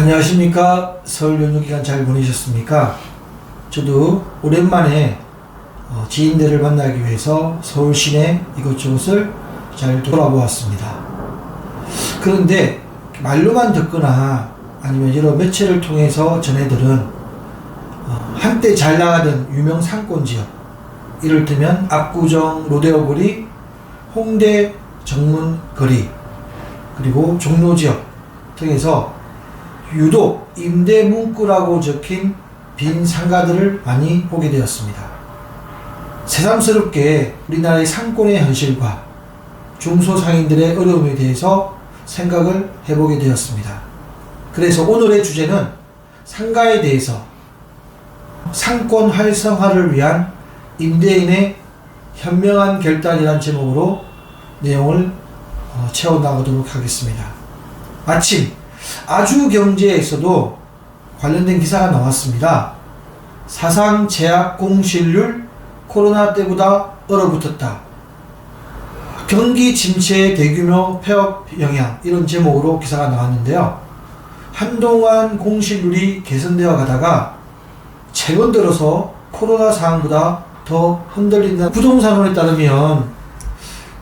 안녕하십니까. 설 연휴 기간 잘 보내셨습니까? 저도 오랜만에 지인들을 만나기 위해서 서울 시내 이곳저곳을 잘 돌아보았습니다. 그런데 말로만 듣거나 아니면 여러 매체를 통해서 전해들은 한때 잘 나가던 유명 상권 지역, 이를테면 압구정 로데오거리, 홍대 정문거리, 그리고 종로 지역 등에서 유독 임대 문구라고 적힌 빈 상가들을 많이 보게 되었습니다. 새삼스럽게 우리나라의 상권의 현실과 중소상인들의 어려움에 대해서 생각을 해보게 되었습니다. 그래서 오늘의 주제는 상가에 대해서 상권 활성화를 위한 임대인의 현명한 결단이라는 제목으로 내용을 채워나가도록 하겠습니다. 마침 아주경제에서도 관련된 기사가 나왔습니다. 사상 제약 공실률 코로나 때보다 얼어붙었다. 경기 침체의 대규모 폐업 영향, 이런 제목으로 기사가 나왔는데요. 한동안 공실률이 개선되어 가다가 최근 들어서 코로나 상황보다 더 흔들린다. 부동산원에 따르면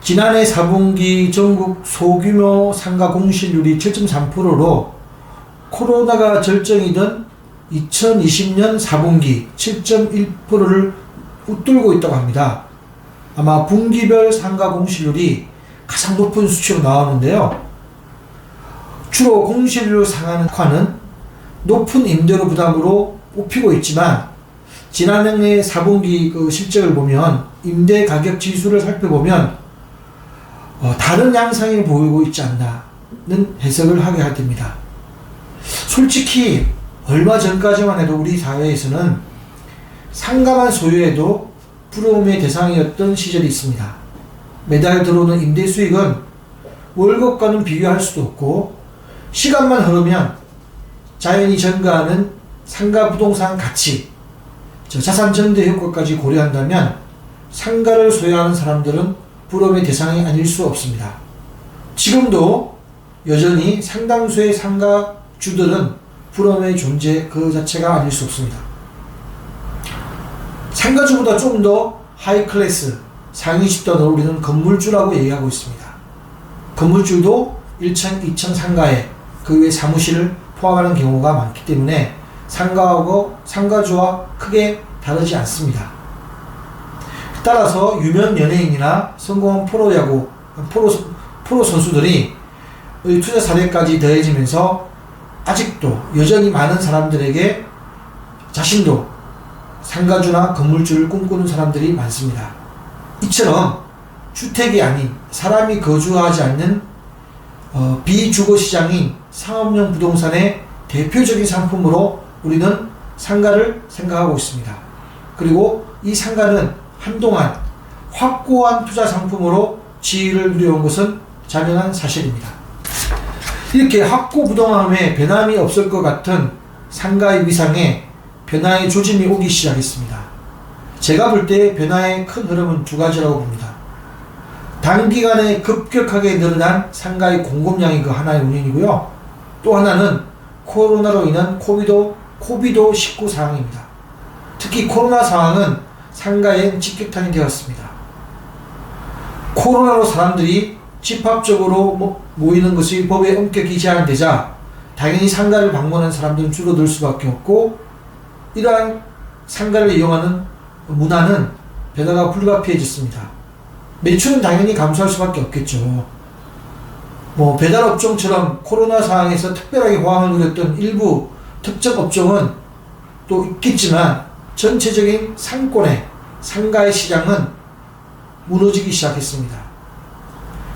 지난해 4분기 전국 소규모 상가 공실률이 7.3%로 코로나가 절정이던 2020년 4분기 7.1%를 웃돌고 있다고 합니다. 아마 분기별 상가 공실률이 가장 높은 수치로 나오는데요. 주로 공실률 상하는 과는 높은 임대료 부담으로 뽑히고 있지만 지난해 4분기 그 실적을 보면 임대 가격 지수를 살펴보면 다른 양상이 보이고 있지 않나는 해석을 하게 됩니다. 솔직히 얼마 전까지만 해도 우리 사회에서는 상가만 소유해도 부러움의 대상이었던 시절이 있습니다. 매달 들어오는 임대 수익은 월급과는 비교할 수도 없고 시간만 흐르면 자연이 증가하는 상가 부동산 가치, 자산 증대 효과까지 고려한다면 상가를 소유하는 사람들은 부러움의 대상이 아닐 수 없습니다. 지금도 여전히 상당수의 상가주들은 부러움의 존재 그 자체가 아닐 수 없습니다. 상가주보다 좀 더 하이 클래스, 상위 집단을 우리는 건물주라고 얘기하고 있습니다. 건물주도 1층, 2층 상가에 그 외 사무실을 포함하는 경우가 많기 때문에 상가하고 상가주와 크게 다르지 않습니다. 따라서 유명 연예인이나 성공한 프로야구, 프로 선수들이 투자 사례까지 더해지면서 아직도 여전히 많은 사람들에게 자신도 상가주나 건물주를 꿈꾸는 사람들이 많습니다. 이처럼 주택이 아닌 사람이 거주하지 않는 비주거 시장인 상업용 부동산의 대표적인 상품으로 우리는 상가를 생각하고 있습니다. 그리고 이 상가는 한동안 확고한 투자 상품으로 지위를 누려온 것은 자명한 사실입니다. 이렇게 확고 부동함에 변함이 없을 것 같은 상가의 위상에 변화의 조짐이 오기 시작했습니다. 제가 볼 때 변화의 큰 흐름은 두 가지라고 봅니다. 단기간에 급격하게 늘어난 상가의 공급량이 그 하나의 원인이고요. 또 하나는 코로나로 인한 코비드19 상황입니다. 특히 코로나 상황은 상가엔 직격탄이 되었습니다. 코로나로 사람들이 집합적으로 모이는 것이 법에 엄격히 제한되자 당연히 상가를 방문하는 사람들은 줄어들 수밖에 없고, 이러한 상가를 이용하는 문화는 변화가 불가피해졌습니다. 매출은 당연히 감소할 수밖에 없겠죠. 배달업종처럼 코로나 상황에서 특별하게 호황을 누렸던 일부 특정 업종은 또 있겠지만 전체적인 상권의 상가의 시장은 무너지기 시작했습니다.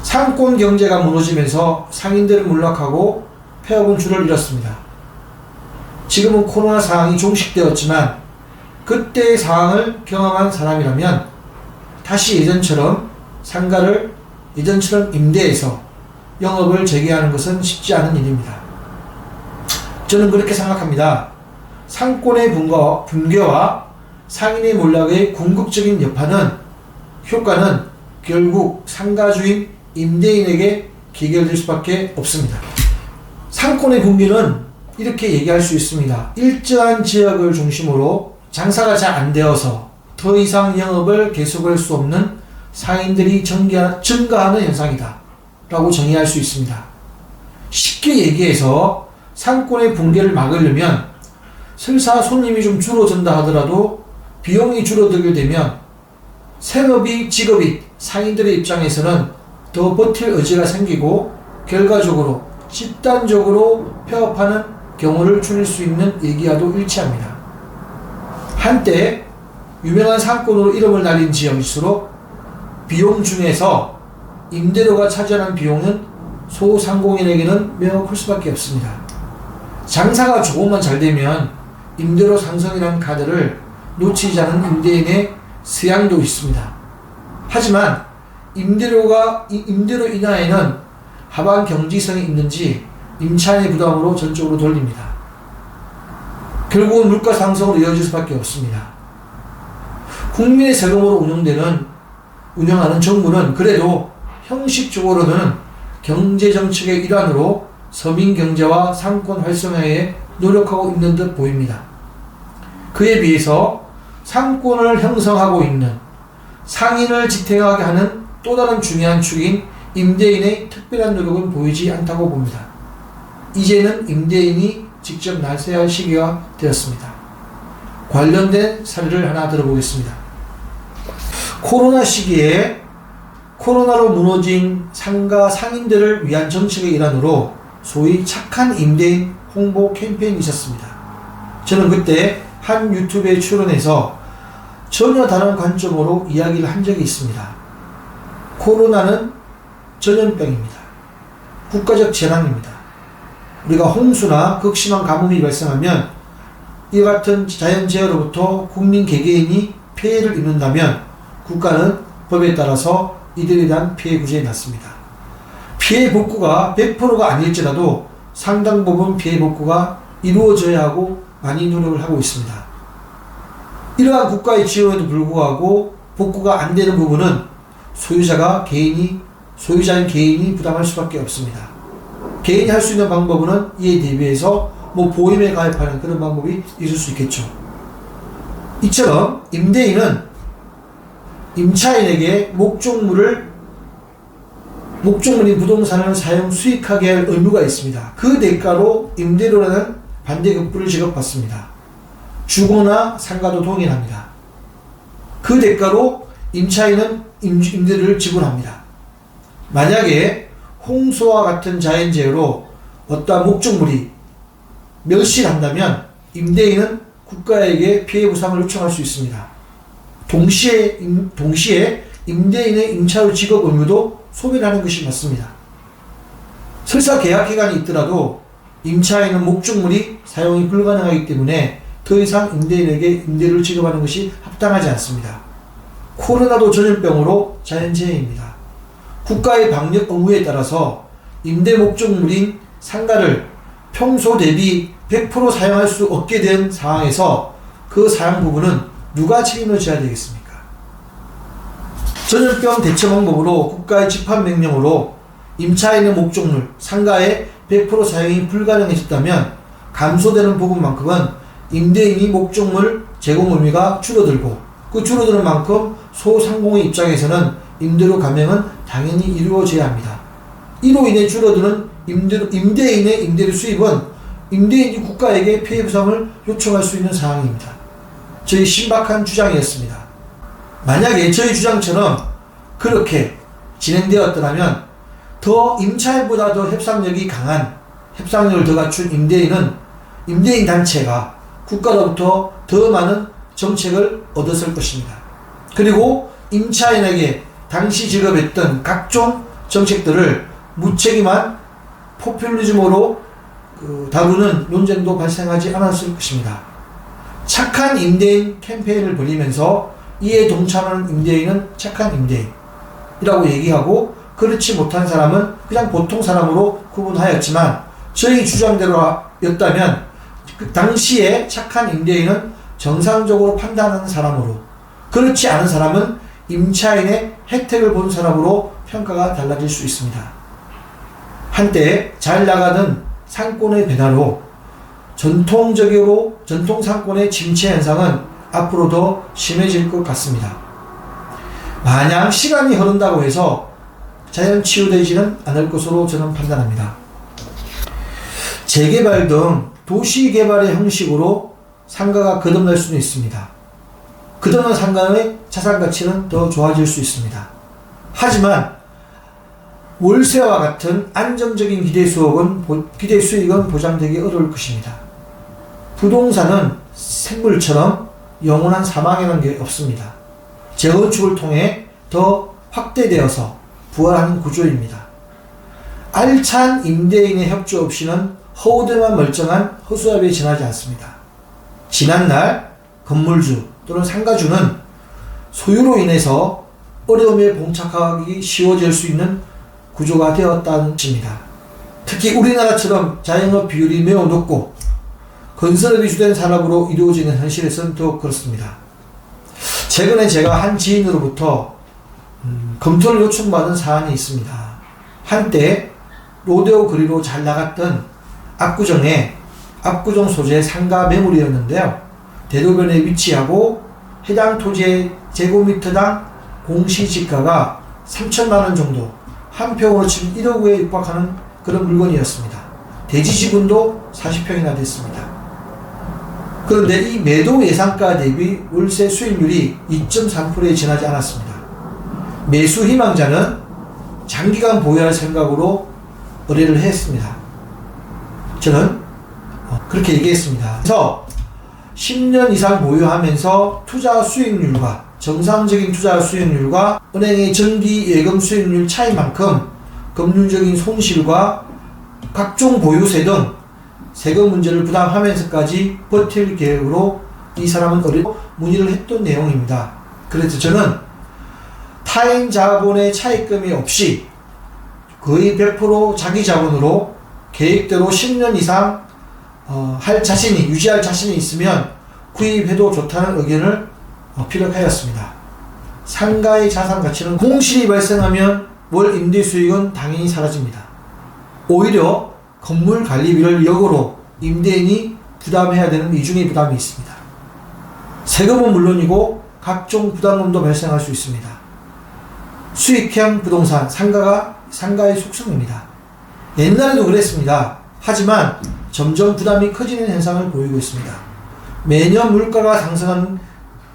상권 경제가 무너지면서 상인들은 몰락하고 폐업은 줄을 잃었습니다. 지금은 코로나 상황이 종식되었지만 그때의 상황을 경험한 사람이라면 다시 예전처럼 상가를 예전처럼 임대해서 영업을 재개하는 것은 쉽지 않은 일입니다. 저는 그렇게 생각합니다. 상권의 붕괴와 상인의 몰락의 궁극적인 여파는, 효과는 결국 상가주인 임대인에게 기결될 수밖에 없습니다. 상권의 붕괴는 이렇게 얘기할 수 있습니다. 일정한 지역을 중심으로 장사가 잘 안 되어서 더 이상 영업을 계속할 수 없는 상인들이 증가하는 현상이다 라고 정의할 수 있습니다. 쉽게 얘기해서 상권의 붕괴를 막으려면 설사 손님이 좀 줄어든다 하더라도 비용이 줄어들게 되면 생업이 직업이 상인들의 입장에서는 더 버틸 의지가 생기고 결과적으로 집단적으로 폐업하는 경우를 줄일 수 있는 얘기와도 일치합니다. 한때 유명한 상권으로 이름을 날린 지역일수록 비용 중에서 임대료가 차지하는 비용은 소상공인에게는 매우 클 수밖에 없습니다. 장사가 조금만 잘 되면 임대료 상승이라는 카드를 놓치지 않은 임대인의 수양도 있습니다. 하지만 임대료 인하에는 하방 경지성이 있는지 임차인의 부담으로 전적으로 돌립니다. 결국은 물가 상승으로 이어질 수밖에 없습니다. 국민의 세금으로 운영하는 정부는 그래도 형식적으로는 경제정책의 일환으로 서민 경제와 상권 활성화에 노력하고 있는 듯 보입니다. 그에 비해서 상권을 형성하고 있는 상인을 지탱하게 하는 또 다른 중요한 축인 임대인의 특별한 노력은 보이지 않다고 봅니다. 이제는 임대인이 직접 나서야 할 시기가 되었습니다. 관련된 사례를 하나 들어보겠습니다. 코로나 시기에 코로나로 무너진 상가 상인들을 위한 정책의 일환으로 소위 착한 임대인 홍보 캠페인이 있었습니다. 저는 그때 한 유튜브에 출연해서 전혀 다른 관점으로 이야기를 한 적이 있습니다. 코로나는 전염병입니다. 국가적 재난입니다. 우리가 홍수나 극심한 가뭄이 발생하면 이 같은 자연재해로부터 국민 개개인이 피해를 입는다면 국가는 법에 따라서 이들에 대한 피해 구제에 나섭니다. 피해 복구가 100%가 아닐지라도 상당 부분 피해 복구가 이루어져야 하고 많이 노력을 하고 있습니다. 이러한 국가의 지원에도 불구하고 복구가 안 되는 부분은 소유자인 개인이 부담할 수밖에 없습니다. 개인이 할 수 있는 방법은 이에 대비해서 보험에 가입하는 그런 방법이 있을 수 있겠죠. 이처럼 임대인은 임차인에게 목적물인 부동산을 사용 수익하게 할 의무가 있습니다. 그 대가로 임대료라는 반대급부를 지급받습니다. 주거나 상가도 동일합니다. 그 대가로 임차인은 임대료를 지불합니다. 만약에 홍수와 같은 자연재해로 어떠한 목적물이 멸실한다면 임대인은 국가에게 피해 보상을 요청할 수 있습니다. 동시에 임대인의 임차료 지급 의무도 소멸하는 것이 맞습니다. 설사 계약 기간이 있더라도 임차인은 목적물이 사용이 불가능하기 때문에 더 이상 임대인에게 임대료를 지급하는 것이 합당하지 않습니다. 코로나도 전염병으로 자연재해입니다. 국가의 방역 의무에 따라서 임대 목적물인 상가를 평소 대비 100% 사용할 수 없게 된 상황에서 그 사용 부분은 누가 책임을 져야 되겠습니까? 전염병 대처 방법으로 국가의 집합명령으로 임차인의 목적물, 상가의 100% 사용이 불가능해졌다면 감소되는 부분만큼은 임대인이 목적물 제공 의무가 줄어들고 그 줄어드는 만큼 소상공인 입장에서는 임대료 감액은 당연히 이루어져야 합니다. 이로 인해 줄어드는 임대인의 임대료 수입은 임대인이 국가에게 피해 보상을 요청할 수 있는 상황입니다. 저희 신박한 주장이었습니다. 만약에 저희 주장처럼 그렇게 진행되었더라면 더 임차인보다 더 협상력이 강한 협상력을 더 갖춘 임대인 단체가 국가로부터 더 많은 정책을 얻었을 것입니다. 그리고 임차인에게 당시 지급했던 각종 정책들을 무책임한 포퓰리즘으로 다루는 논쟁도 발생하지 않았을 것입니다. 착한 임대인 캠페인을 벌이면서 이에 동참하는 임대인은 착한 임대인이라고 얘기하고 그렇지 못한 사람은 그냥 보통 사람으로 구분하였지만 저희 주장대로였다면 그 당시에 착한 임대인은 정상적으로 판단하는 사람으로 그렇지 않은 사람은 임차인의 혜택을 본 사람으로 평가가 달라질 수 있습니다. 한때 잘 나가던 상권의 변화로 전통 상권의 침체 현상은 앞으로 더 심해질 것 같습니다. 마냥 시간이 흐른다고 해서 자연 치유되지는 않을 것으로 저는 판단합니다. 재개발 등 도시 개발의 형식으로 상가가 거듭날 수는 있습니다. 그러면 상가의 자산 가치는 더 좋아질 수 있습니다. 하지만 월세와 같은 안정적인 기대 수익은 보장되기 어려울 것입니다. 부동산은 생물처럼 영원한 사망이라는 게 없습니다. 재건축을 통해 더 확대되어서 부활하는 구조입니다. 알찬 임대인의 협조 없이는 허우대만 멀쩡한 허수아비에 지나지 않습니다. 지난날 건물주 또는 상가주는 소유로 인해서 어려움에 봉착하기 쉬워질 수 있는 구조가 되었다는 것입니다. 특히 우리나라처럼 자영업 비율이 매우 높고 건설업이 주된 산업으로 이루어지는 현실에서는 더욱 그렇습니다. 최근에 제가 한 지인으로부터 검토를 요청받은 사안이 있습니다. 한때 로데오 거리로 잘 나갔던 압구정 소재의 상가 매물이었는데요. 대로변에 위치하고 해당 토지의 제곱미터당 공시지가가 3천만원 정도, 한 평으로 치면 1억 에 육박하는 그런 물건이었습니다. 대지지분도 40평이나 됐습니다. 그런데 이 매도 예상가 대비 월세 수익률이 2.3%에 지나지 않았습니다. 매수 희망자는 장기간 보유할 생각으로 의뢰를 했습니다. 저는 그렇게 얘기했습니다. 그래서 10년 이상 보유하면서 투자 수익률과 정상적인 투자 수익률과 은행의 정기 예금 수익률 차이만큼 금융적인 손실과 각종 보유세 등 세금 문제를 부담하면서까지 버틸 계획으로 이 사람은 문의를 했던 내용입니다. 그래서 저는 타인 자본의 차입금이 없이 거의 100% 자기 자본으로 계획대로 10년 이상 유지할 자신이 있으면 구입해도 좋다는 의견을 피력하였습니다. 상가의 자산 가치는 공실이 발생하면 월 임대 수익은 당연히 사라집니다. 오히려 건물 관리비를 역으로 임대인이 부담해야 되는 이중의 부담이 있습니다. 세금은 물론이고 각종 부담금도 발생할 수 있습니다. 수익형 부동산, 상가의 속성입니다. 옛날에도 그랬습니다. 하지만 점점 부담이 커지는 현상을 보이고 있습니다. 매년 물가가 상승하는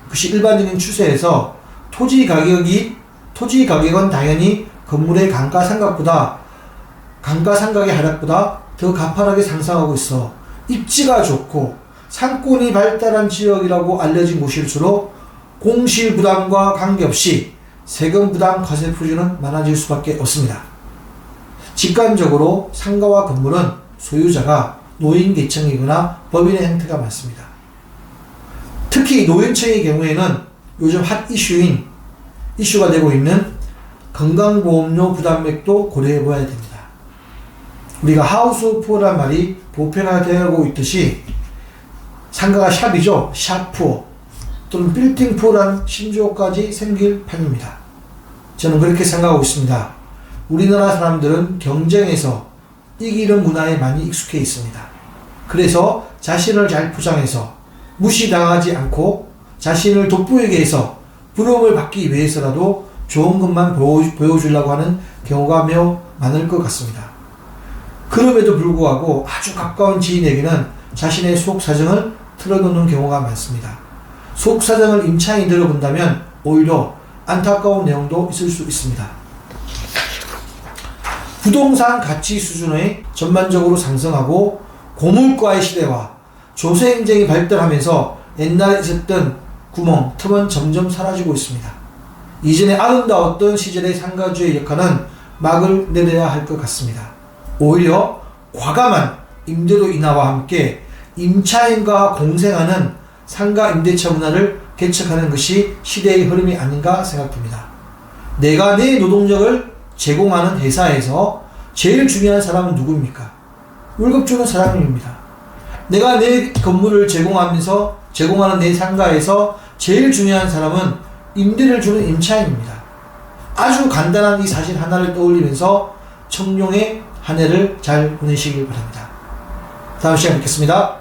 것이 일반적인 추세에서 토지 가격은 당연히 건물의 감가상각의 하락보다 더 가파르게 상승하고 있어 입지가 좋고 상권이 발달한 지역이라고 알려진 곳일수록 공실 부담과 관계없이 세금 부담 과세 표준은 많아질 수밖에 없습니다. 직관적으로 상가와 건물은 소유자가 노인계층이거나 법인의 형태가 많습니다. 특히 노인층의 경우에는 요즘 핫 이슈가 되고 있는 건강보험료 부담액도 고려해 봐야 됩니다. 우리가 하우스푸어란 말이 보편화되고 있듯이 상가가 샵이죠. 샵푸어 또는 빌딩푸어란 신조어까지 생길 판입니다. 저는 그렇게 생각하고 있습니다. 우리나라 사람들은 경쟁에서 이기는 문화에 많이 익숙해 있습니다. 그래서 자신을 잘 포장해서 무시당하지 않고 자신을 돋보이게 해서 부러움을 받기 위해서라도 좋은 것만 보여주려고 하는 경우가 매우 많을 것 같습니다. 그럼에도 불구하고 아주 가까운 지인에게는 자신의 속사정을 털어놓는 경우가 많습니다. 속사정을 임차인이 들어본다면 오히려 안타까운 내용도 있을 수 있습니다. 부동산 가치 수준의 전반적으로 상승하고 고물가의 시대와 조세행정이 발달하면서 옛날에 있었던 틈은 점점 사라지고 있습니다. 이전에 아름다웠던 시절의 상가주의 역할은 막을 내려야 할 것 같습니다. 오히려 과감한 임대료 인하와 함께 임차인과 공생하는 상가 임대차 문화를 개척하는 것이 시대의 흐름이 아닌가 생각됩니다. 내가 내 노동력을 제공하는 회사에서 제일 중요한 사람은 누구입니까? 월급 주는 사람입니다. 내가 내 건물을 제공하는 내 상가에서 제일 중요한 사람은 임대를 주는 임차인입니다. 아주 간단한 이 사실 하나를 떠올리면서 청룡의 한 해를 잘 보내시길 바랍니다. 다음 시간에 뵙겠습니다.